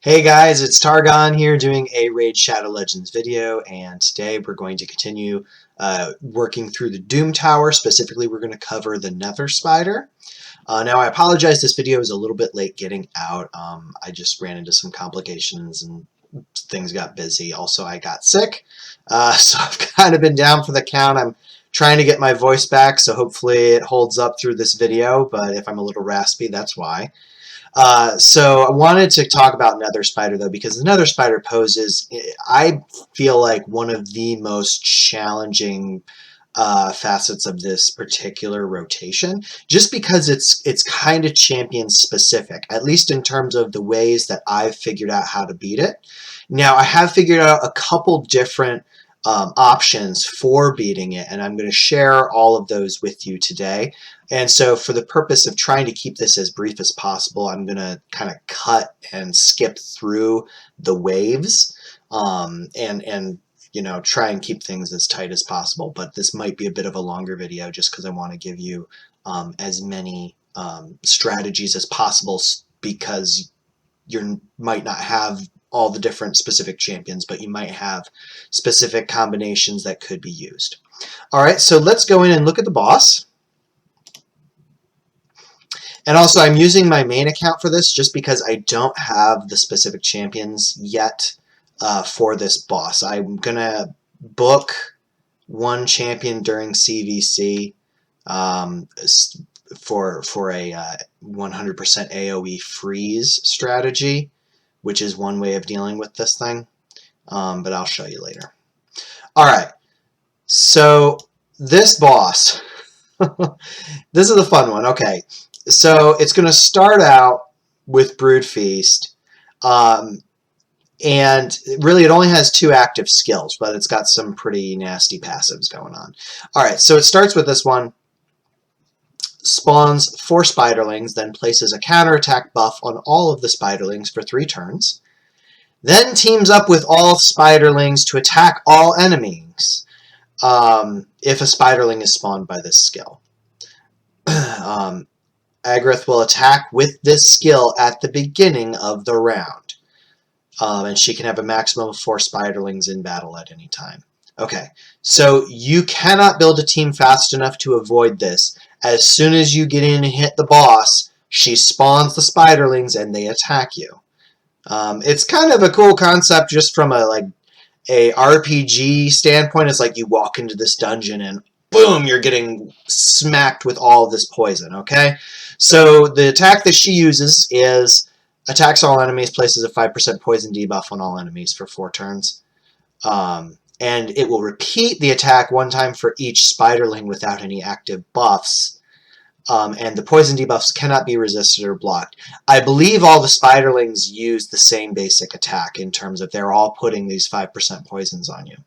Hey guys, it's Targon here doing a Raid Shadow Legends video, and today we're going to continue working through the Doom Tower. Specifically, we're going to cover the Nether Spider. Now, I apologize, this video is a little bit late getting out. I just ran into some complications and things got busy. Also, I got sick, so I've kind of been down for the count. I'm trying to get my voice back, so hopefully it holds up through this video, but if I'm a little raspy, that's why. So I wanted to talk about Nether Spider, though, because the Nether Spider poses, I feel like, one of the most challenging facets of this particular rotation, just because it's kind of champion specific, at least in terms of the ways that I've figured out how to beat it. Now, I have figured out a couple different options for beating it, and I'm going to share all of those with you today. And so for the purpose of trying to keep this as brief as possible, I'm going to kind of cut and skip through the waves and you know, try and keep things as tight as possible. But this might be a bit of a longer video just because I want to give you as many strategies as possible, because you might not have all the different specific champions, but you might have specific combinations that could be used. All right, so let's go in and look at the boss. And also, I'm using my main account for this just because I don't have the specific champions yet for this boss. I'm going to book one champion during CVC for a 100% AoE freeze strategy, which is one way of dealing with this thing, but I'll show you later. All right, so this boss, this is a fun one. Okay, so it's going to start out with Brood Feast, and really it only has 2 active skills, but it's got some pretty nasty passives going on. All right, so it starts with this one. Spawns 4 spiderlings, then places a counterattack buff on all of the spiderlings for 3 turns. Then teams up with all spiderlings to attack all enemies if a spiderling is spawned by this skill. Agrith will attack with this skill at the beginning of the round. And she can have a maximum of 4 spiderlings in battle at any time. Okay, so you cannot build a team fast enough to avoid this. As soon as you get in and hit the boss, she spawns the spiderlings and they attack you. It's kind of a cool concept just from a RPG standpoint. It's like you walk into this dungeon and boom, you're getting smacked with all of this poison, okay? So the attack that she uses is attacks all enemies, places a 5% poison debuff on all enemies for 4 turns. And it will repeat the attack 1 time for each spiderling without any active buffs. And the poison debuffs cannot be resisted or blocked. I believe all the spiderlings use the same basic attack in terms of they're all putting these 5% poisons on you.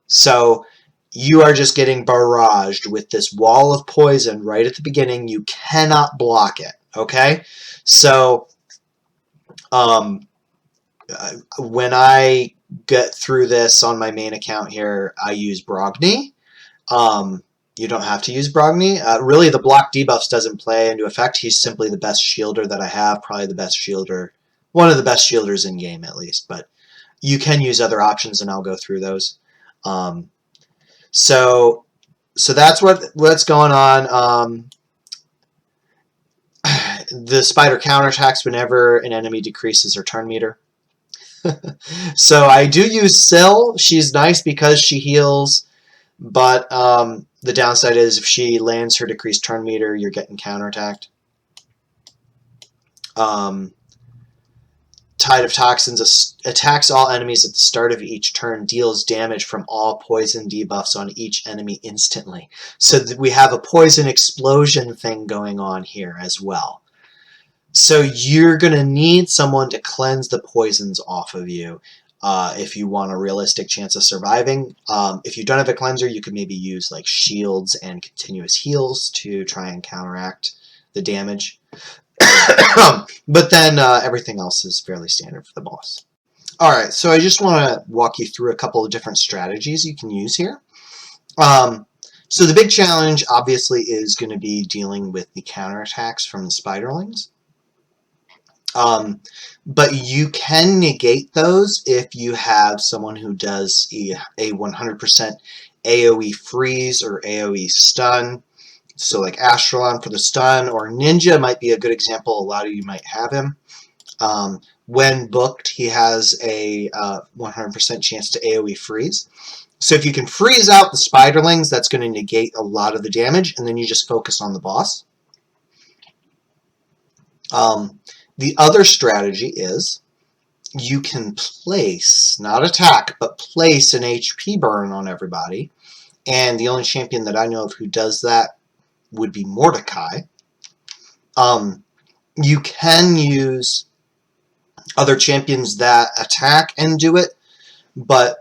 So you are just getting barraged with this wall of poison right at the beginning. You cannot block it, okay? So when I get through this on my main account here, I use Brogni. You don't have to use Brogni. Really, the block debuffs doesn't play into effect. He's simply the best shielder that I have, probably the best shielder, one of the best shielders in game at least, but you can use other options and I'll go through those. So that's what's going on. The spider counterattacks whenever an enemy decreases her turn meter. So I do use Syl. She's nice because she heals, but the downside is if she lands her decreased turn meter, you're getting counterattacked. Tide of Toxins attacks all enemies at the start of each turn, deals damage from all poison debuffs on each enemy instantly. So we have a poison explosion thing going on here as well. So you're going to need someone to cleanse the poisons off of you if you want a realistic chance of surviving. If you don't have a cleanser, you could maybe use like shields and continuous heals to try and counteract the damage. But then everything else is fairly standard for the boss. Alright, so I just want to walk you through a couple of different strategies you can use here. So the big challenge obviously is going to be dealing with the counterattacks from the spiderlings. But you can negate those if you have someone who does a 100% AoE freeze or AoE stun. So like Astralon for the stun, or Ninja might be a good example. A lot of you might have him. When booked, he has a 100% chance to AoE freeze. So if you can freeze out the spiderlings, that's going to negate a lot of the damage, and then you just focus on the boss. The other strategy is you can place, not attack, but place an HP burn on everybody. And the only champion that I know of who does that would be Mordecai. You can use other champions that attack and do it, but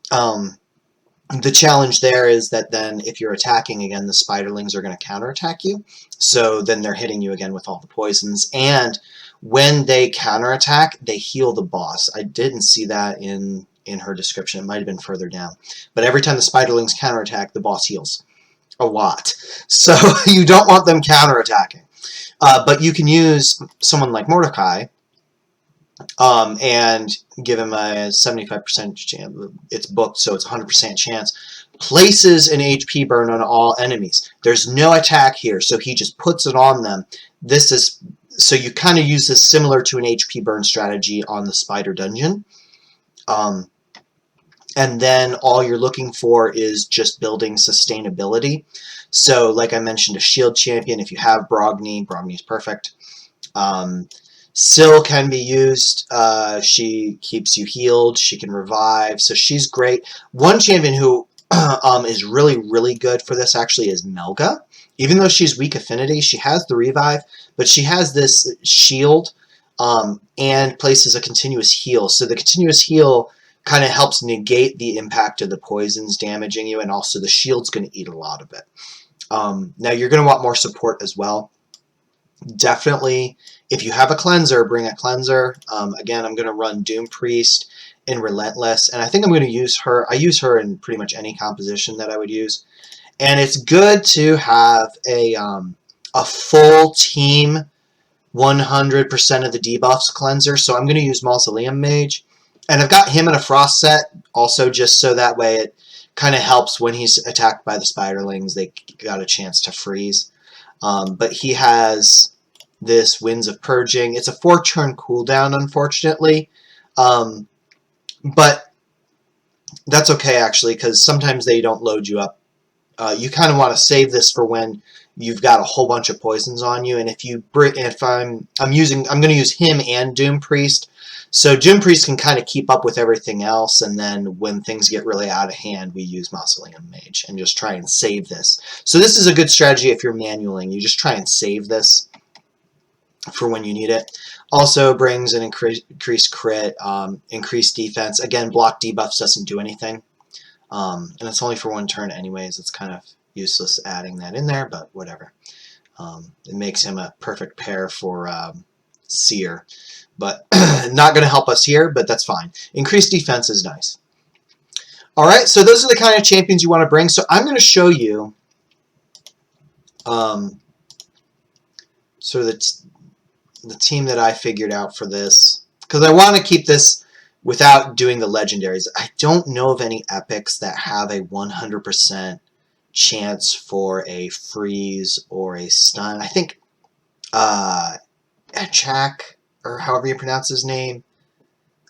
the challenge there is that then if you're attacking again, the spiderlings are going to counterattack you. So then they're hitting you again with all the poisons. And when they counterattack, they heal the boss. I didn't see that in her description. It might have been further down. But every time the spiderlings counterattack, the boss heals a lot. So you don't want them counterattacking. But you can use someone like Mordecai and give him a 75% chance. It's booked, so it's 100% chance. Places an HP burn on all enemies. There's no attack here, so he just puts it on them. This is so you kind of use this similar to an HP burn strategy on the Spider Dungeon. And then all you're looking for is just building sustainability. So, like I mentioned, a shield champion. If you have Brogni's perfect. Syl can be used. She keeps you healed. She can revive. So she's great. One champion who is really, really good for this actually is Melga. Even though she's weak affinity, she has the revive, but she has this shield and places a continuous heal. So the continuous heal kind of helps negate the impact of the poisons damaging you, and also the shield's going to eat a lot of it. Now you're going to want more support as well. Definitely, if you have a cleanser, bring a cleanser. Again, I'm going to run Doom Priest in Relentless, and I think I'm going to use her. I use her in pretty much any composition that I would use. And it's good to have a full team 100% of the debuffs cleanser, so I'm going to use Mausoleum Mage. And I've got him in a Frost set also, just so that way it kind of helps when he's attacked by the spiderlings. They got a chance to freeze. But he has this Winds of Purging. It's a 4-turn cooldown, unfortunately. But that's okay, actually, because sometimes they don't load you up. You kind of want to save this for when you've got a whole bunch of poisons on you. And if I'm going to use him and Doom Priest. So Doom Priest can kind of keep up with everything else, and then when things get really out of hand, we use Mausoleum Mage and just try and save this. So this is a good strategy if you're manualing. You just try and save this for when you need it. Also brings an increased crit, increased defense. Again, block debuffs doesn't do anything. And it's only for 1 turn anyways. It's kind of useless adding that in there, but whatever. It makes him a perfect pair for Seer. But not going to help us here, but that's fine. Increased defense is nice. Alright, so those are the kind of champions you want to bring. So I'm going to show you sort of the team that I figured out for this. Because I want to keep this without doing the legendaries. I don't know of any epics that have a 100% chance for a freeze or a stun. I think Echak, or however you pronounce his name,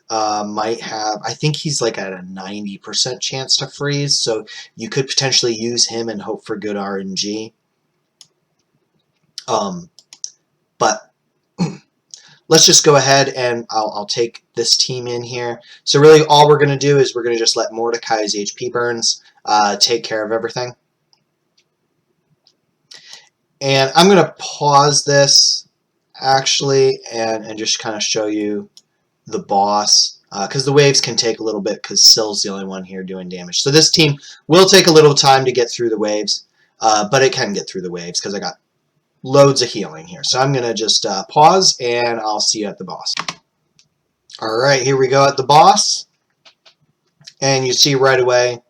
might have, I think he's like at a 90% chance to freeze, so you could potentially use him and hope for good RNG. But let's just go ahead and I'll take this team in here. So really all we're going to do is we're going to just let Mordecai's HP burns take care of everything. And I'm going to pause this actually and just kind of show you the boss, because the waves can take a little bit because Syl's the only one here doing damage. So this team will take a little time to get through the waves, but it can get through the waves because I got loads of healing here. So I'm going to just pause and I'll see you at the boss. Alright, here we go at the boss. And you see right away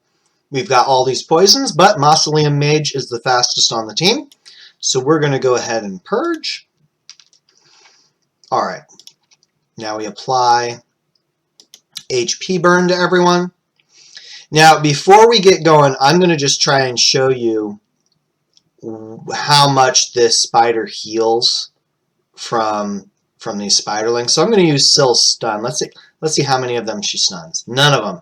we've got all these poisons, but Mausoleum Mage is the fastest on the team. So we're going to go ahead and purge. Alright, now we apply HP burn to everyone. Now, before we get going, I'm going to just try and show you how much this spider heals from these spiderlings. So I'm going to use Sill's stun. Let's see how many of them she stuns. None of them.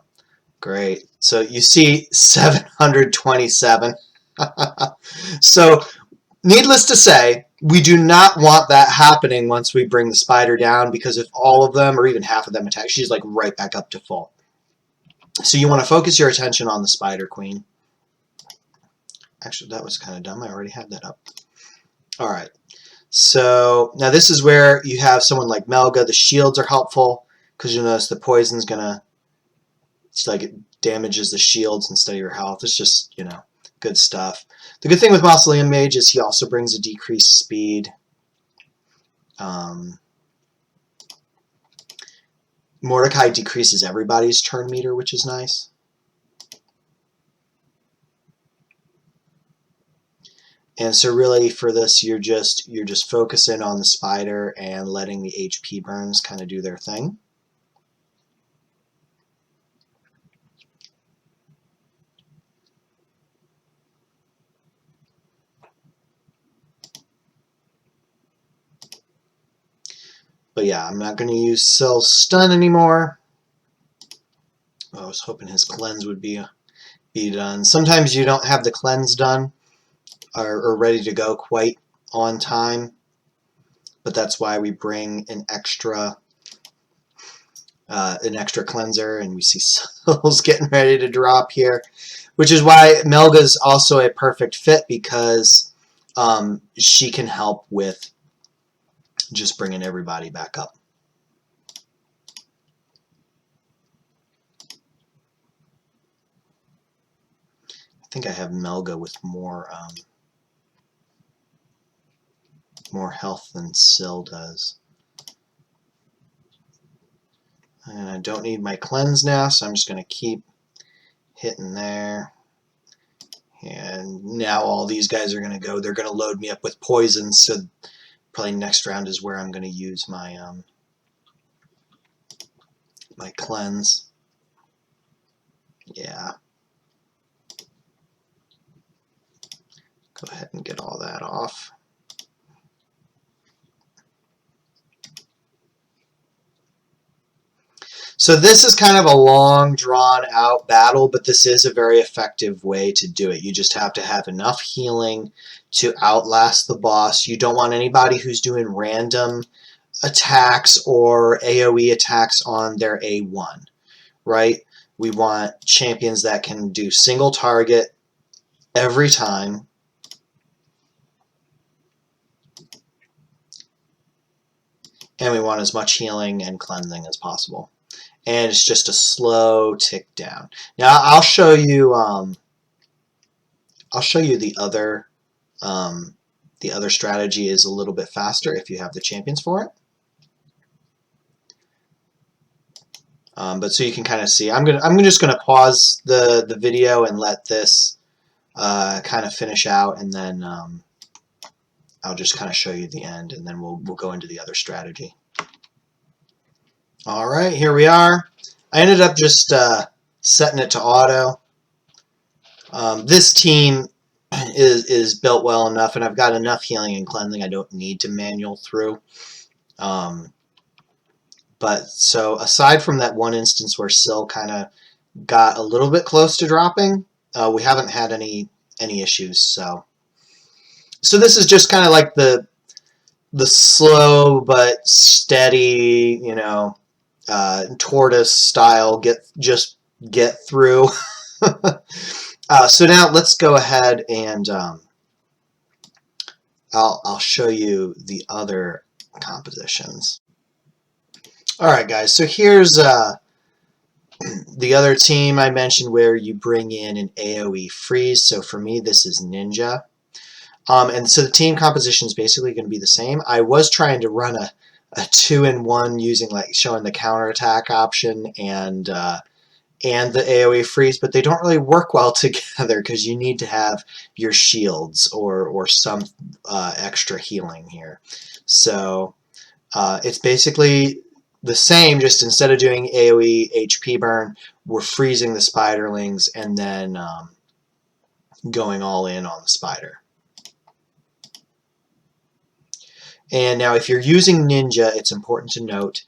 Great. So you see 727. So needless to say, we do not want that happening once we bring the spider down, because if all of them or even half of them attack, she's like right back up to full. So you want to focus your attention on the Spider Queen. Actually, that was kind of dumb. I already had that up. All right. So now this is where you have someone like Melga. The shields are helpful because you'll notice the poison's gonna, it's like it damages the shields instead of your health. It's just, you know, good stuff. The good thing with Mausoleum Mage is he also brings a decreased speed. Mordecai decreases everybody's turn meter, which is nice. And so really for this, you're just focusing on the spider and letting the HP burns kind of do their thing. But yeah, I'm not going to use Sill's stun anymore. I was hoping his cleanse would be done. Sometimes you don't have the cleanse done or ready to go quite on time, but that's why we bring an extra cleanser, and we see Sill's getting ready to drop here, which is why Melga's also a perfect fit, because she can help with just bringing everybody back up. I think I have Melga with more health than Sill does. And I don't need my cleanse now, so I'm just going to keep hitting there. And now all these guys are going to go. They're going to load me up with poison, so probably next round is where I'm going to use my my cleanse. Yeah. Go ahead and get all that off. So this is kind of a long, drawn-out battle, but this is a very effective way to do it. You just have to have enough healing to outlast the boss. You don't want anybody who's doing random attacks or AoE attacks on their A1, right? We want champions that can do single target every time. And we want as much healing and cleansing as possible. And it's just a slow tick down. Now I'll show you the other strategy is a little bit faster if you have the champions for it. But so you can kind of see, I'm just gonna pause the video and let this kind of finish out, and then I'll just kind of show you the end, and then we'll go into the other strategy. All right, here we are. I ended up just setting it to auto. This team is built well enough, and I've got enough healing and cleansing. I don't need to manual through. But so aside from that one instance where Sill kind of got a little bit close to dropping, we haven't had any issues. So this is just kind of like the slow but steady, you know, tortoise style get through. So now let's go ahead and I'll show you the other compositions. All right, guys. So here's the other team I mentioned where you bring in an AoE freeze. So for me, this is Ninja. And so the team composition is basically going to be the same. I was trying to run a 2-in-1 using, like, showing the counterattack option and the AoE freeze, but they don't really work well together because you need to have your shields or some extra healing here. So It's basically the same, just instead of doing AoE HP burn, we're freezing the spiderlings and then going all in on the spider. And now if you're using Ninja, it's important to note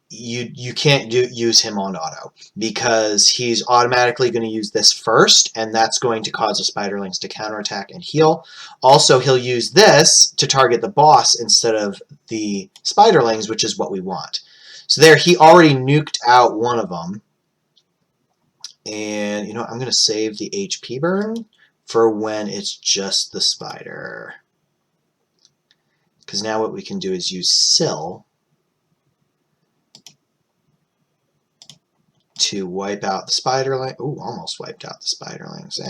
you can't use him on auto, because he's automatically going to use this first, and that's going to cause the spiderlings to counterattack and heal. Also, he'll use this to target the boss instead of the spiderlings, which is what we want. So there, he already nuked out one of them. And, you know, I'm going to save the HP burn for when it's just the spider. Because now what we can do is use Sill to wipe out the spiderling. Ooh, almost wiped out the spiderlings.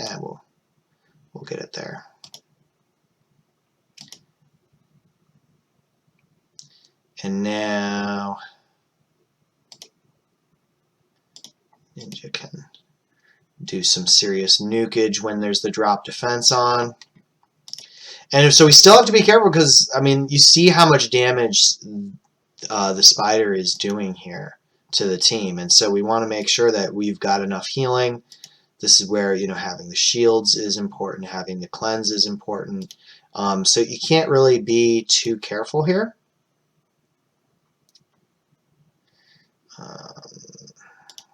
We'll get it there. And now Ninja can do some serious nukage when there's the drop defense on. And so we still have to be careful because, I mean, you see how much damage the spider is doing here to the team. And so we want to make sure that we've got enough healing. This is where, you know, having the shields is important, having the cleanse is important. So you can't really be too careful here.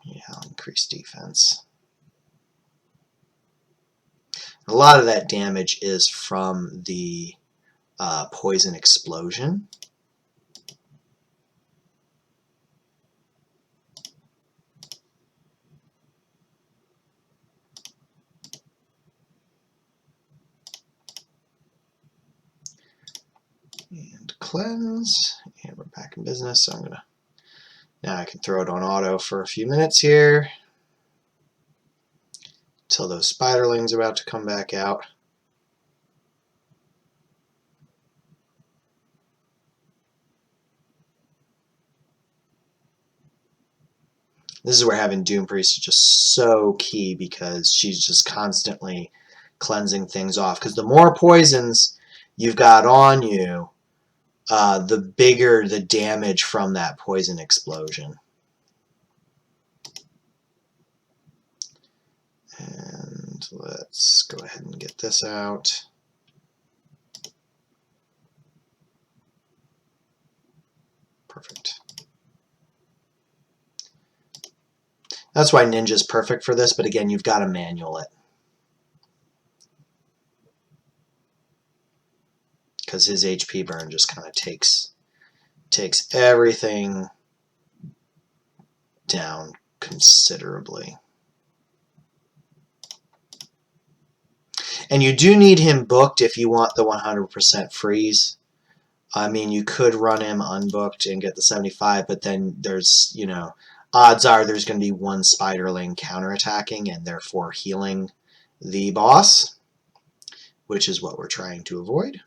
Yeah, I'll increase defense. A lot of that damage is from the poison explosion. And cleanse, and we're back in business. So now I can throw it on auto for a few minutes here until those spiderlings are about to come back out. This is where having Doom Priest is just so key, because she's just constantly cleansing things off. Because the more poisons you've got on you, the bigger the damage from that poison explosion. And let's go ahead and get this out. Perfect. That's why Ninja's perfect for this, but again, you've got to manual it, because his HP burn just kind of takes everything down considerably. And you do need him booked if you want the 100% freeze. I mean, you could run him unbooked and get the 75, but then there's, you know, odds are there's going to be one spiderling counterattacking and therefore healing the boss, which is what we're trying to avoid.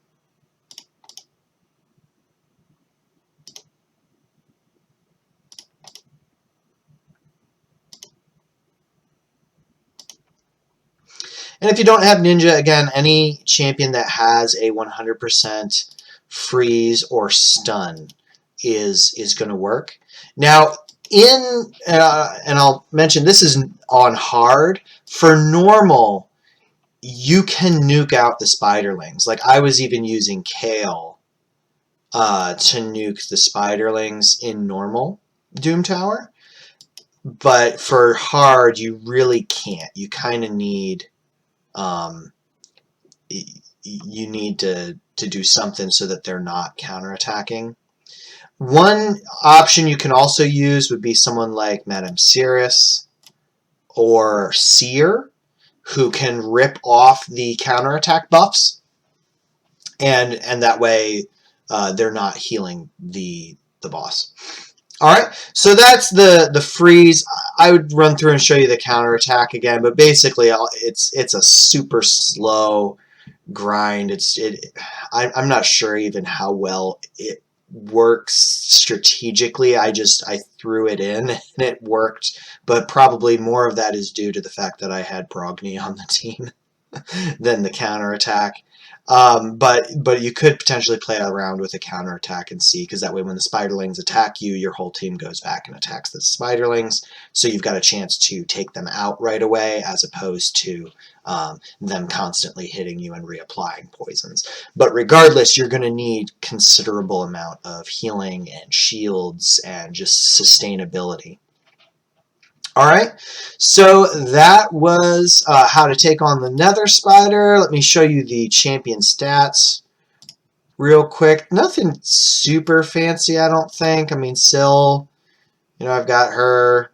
And if you don't have Ninja, again, any champion that has a 100% freeze or stun is going to work. Now, and I'll mention this is on hard. For normal, you can nuke out the spiderlings. Like, I was even using Kale to nuke the spiderlings in normal Doom Tower. But for hard, you really can't. You kind of need... you need to do something so that they're not counterattacking. One option you can also use would be someone like Madame Cirrus or Seer, who can rip off the counterattack buffs, and that way they're not healing the boss. Alright, so that's the freeze. I would run through and show you the counterattack again, but basically it's a super slow grind. I'm not sure even how well it works strategically. I threw it in and it worked, but probably more of that is due to the fact that I had Brogni on the team than the counterattack. But you could potentially play around with a counterattack and see, because that way when the spiderlings attack you, your whole team goes back and attacks the spiderlings, so you've got a chance to take them out right away, as opposed to them constantly hitting you and reapplying poisons. But regardless, you're going to need considerable amount of healing and shields and just sustainability. Alright, so that was how to take on the Nether Spider. Let me show you the champion stats real quick. Nothing super fancy, I don't think. I mean, Syl, I've got her,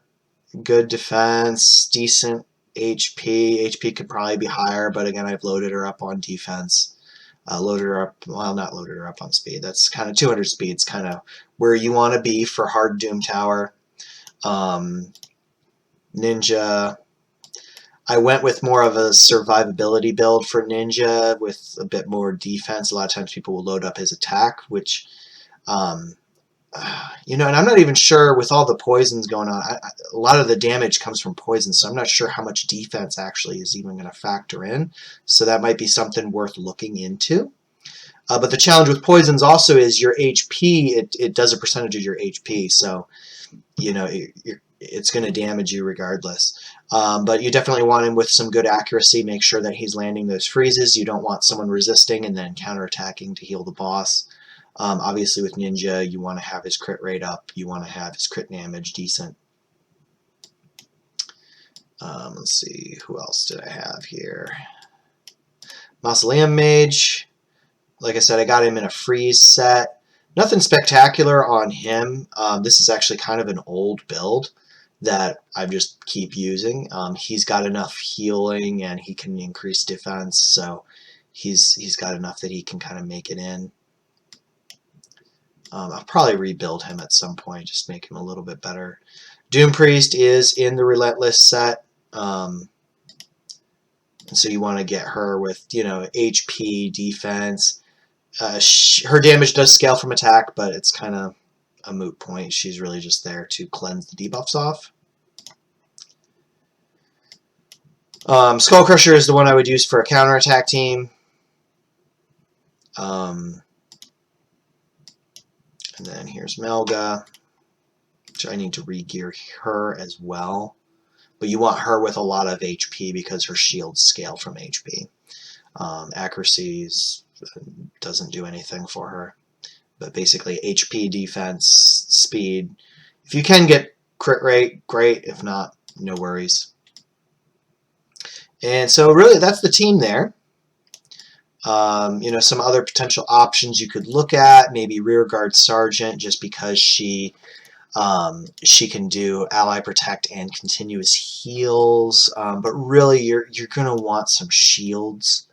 good defense, decent HP. HP could probably be higher, but again, I've loaded her up on defense. Loaded her up, well, not loaded her up on speed. That's kind of 200 speed's kind of where you want to be for hard Doom Tower. Ninja, I went with more of a survivability build for Ninja with a bit more defense. A lot of times people will load up his attack, which, and I'm not even sure with all the poisons going on. A lot of the damage comes from poison, so I'm not sure how much defense actually is even going to factor in. So that might be something worth looking into. But the challenge with poisons also is your HP. It does a percentage of your HP, so it's going to damage you regardless. But you definitely want him with some good accuracy. Make sure that he's landing those freezes. You don't want someone resisting and then counterattacking to heal the boss. Obviously with Ninja, you want to have his crit rate up. You want to have his crit damage decent. Let's see, who else did I have here? Mausoleum Mage. Like I said, I got him in a freeze set. Nothing spectacular on him. This is actually kind of an old build that I just keep using. He's got enough healing and he can increase defense, so he's got enough that he can kind of make it in. I'll probably rebuild him at some point, just make him a little bit better. Doom Priest is in the Relentless set, and so you want to get her with HP, defense. Her damage does scale from attack, but it's kind of a moot point. She's really just there to cleanse the debuffs off. Skull Crusher is the one I would use for a counterattack team. And then here's Melga, which I need to re-gear her as well. But you want her with a lot of HP because her shields scale from HP. Accuracies doesn't do anything for her. But basically HP, defense, speed. If you can get crit rate, great. If not, no worries. And so really that's the team there. Some other potential options you could look at, maybe Rearguard Sergeant, just because she can do ally protect and continuous heals. But really you're going to want some shields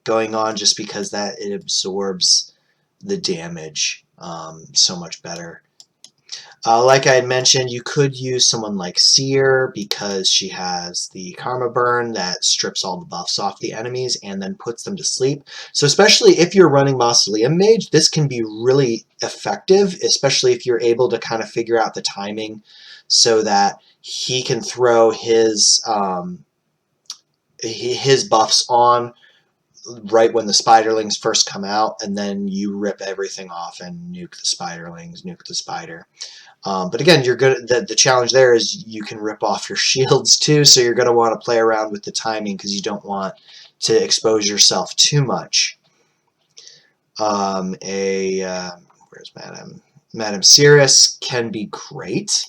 going on, just because that it absorbs the damage so much better. Like I had mentioned, you could use someone like Seer because she has the Karma Burn that strips all the buffs off the enemies and then puts them to sleep. So especially if you're running Mausoleum Mage, this can be really effective, especially if you're able to kind of figure out the timing so that he can throw his buffs on right when the spiderlings first come out, and then you rip everything off and nuke the spiderlings, nuke the spider. But again, you're good. The challenge there is you can rip off your shields too, so you're going to want to play around with the timing because you don't want to expose yourself too much. Where's Madame? Madame Sirius can be great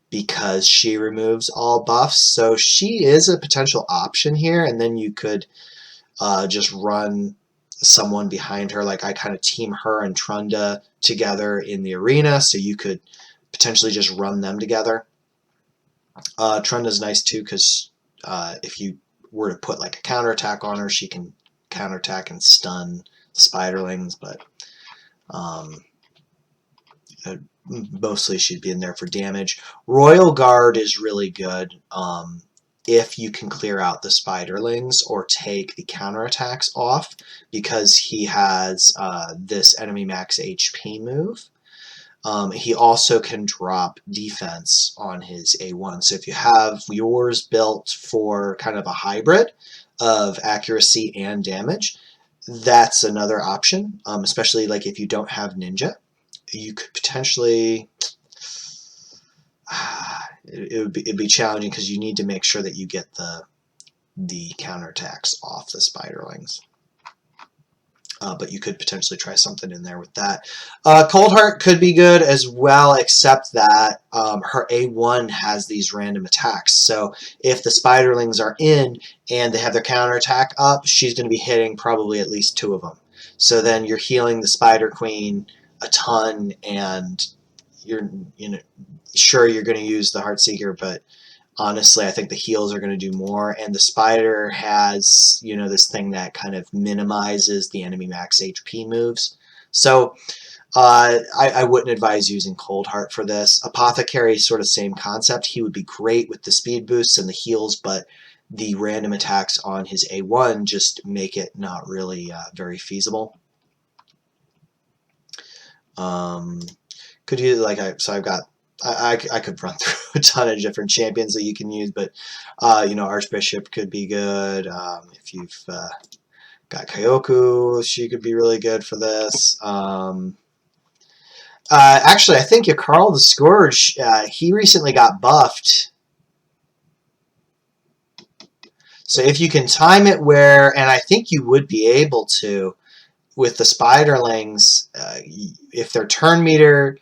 because she removes all buffs, so she is a potential option here, and then you could just run someone behind her. Like I kind of team her and Trunda together in the arena, so you could potentially just run them together. Trunda's nice too because if you were to put like a counterattack on her, she can counterattack and stun the spiderlings, but mostly she'd be in there for damage. Royal Guard is really good if you can clear out the spiderlings or take the counterattacks off, because he has this enemy max HP move. He also can drop defense on his A1. So if you have yours built for kind of a hybrid of accuracy and damage, that's another option, especially like if you don't have ninja. You could potentially it'd be challenging because you need to make sure that you get the counterattacks off the spiderlings. But you could potentially try something in there with that. Cold Heart could be good as well, except that her A1 has these random attacks. So if the spiderlings are in and they have their counterattack up, she's going to be hitting probably at least 2 of them. So then you're healing the Spider Queen a ton, and you're sure you're going to use the Heartseeker, but honestly, I think the heals are going to do more, and the spider has, this thing that kind of minimizes the enemy max HP moves. So I wouldn't advise using Cold Heart for this. Apothecary, sort of same concept. He would be great with the speed boosts and the heals, but the random attacks on his A1 just make it not really very feasible. Could you I've got. I could run through a ton of different champions that you can use, but Archbishop could be good. If you've got Kyoku, she could be really good for this. Actually, I think Karl the Scourge, he recently got buffed. So if you can time it and I think you would be able to, with the spiderlings, if their turn meter,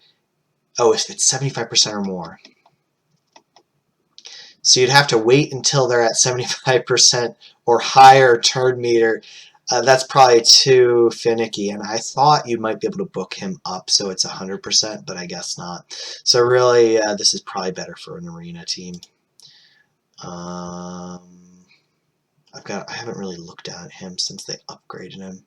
if it's 75% or more. So you'd have to wait until they're at 75% or higher turn meter. That's probably too finicky, and I thought you might be able to book him up so it's 100%, but I guess not. So really, this is probably better for an arena team. I haven't really looked at him since they upgraded him.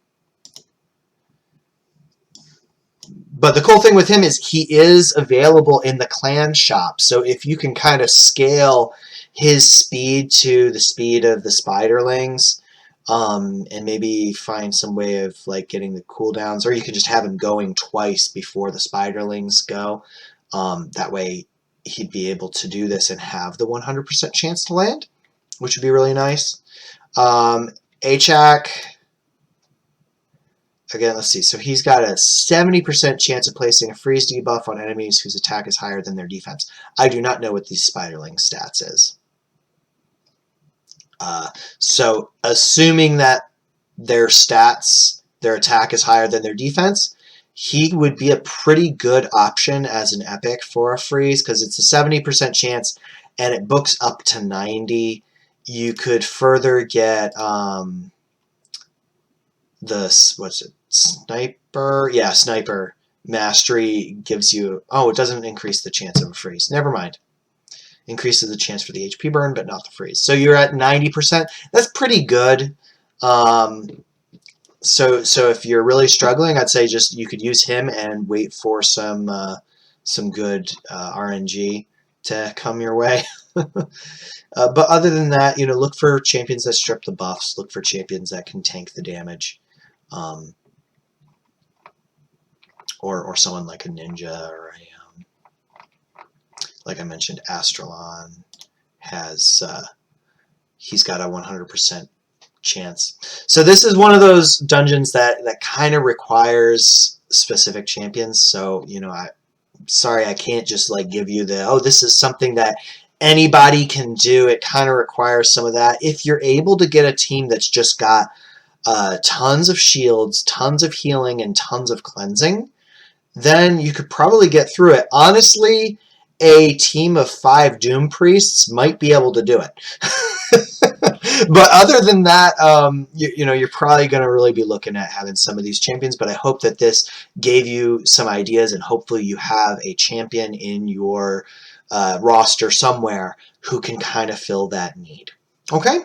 But the cool thing with him is he is available in the clan shop. So if you can kind of scale his speed to the speed of the spiderlings, and maybe find some way of like getting the cooldowns, or you can just have him going twice before the spiderlings go. That way he'd be able to do this and have the 100% chance to land, which would be really nice. Achak, again, let's see. So he's got a 70% chance of placing a freeze debuff on enemies whose attack is higher than their defense. I do not know what these spiderling stats is. So assuming that their stats, their attack is higher than their defense, he would be a pretty good option as an epic for a freeze because it's a 70% chance and it books up to 90. You could further get Sniper? Yeah, Sniper Mastery gives you... Oh, it doesn't increase the chance of a freeze. Never mind. Increases the chance for the HP burn, but not the freeze. So you're at 90%. That's pretty good. So if you're really struggling, I'd say just you could use him and wait for some good RNG to come your way. But other than that, look for champions that strip the buffs. Look for champions that can tank the damage. Or someone like a Ninja or a like I mentioned, Astralon has he's got a 100% chance. So this is one of those dungeons that kind of requires specific champions. So sorry I can't just like give you this is something that anybody can do. It kind of requires some of that. If you're able to get a team that's just got tons of shields, tons of healing, and tons of cleansing, then you could probably get through it. Honestly, a team of 5 Doom Priests might be able to do it. But other than that, you're probably going to really be looking at having some of these champions. But I hope that this gave you some ideas, and hopefully you have a champion in your roster somewhere who can kind of fill that need. Okay?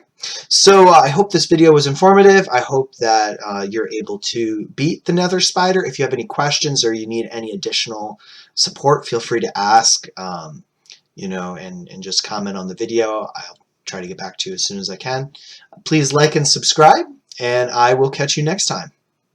So I hope this video was informative. I hope that you're able to beat the Nether Spider. If you have any questions or you need any additional support, feel free to ask, and just comment on the video. I'll try to get back to you as soon as I can. Please like and subscribe, and I will catch you next time.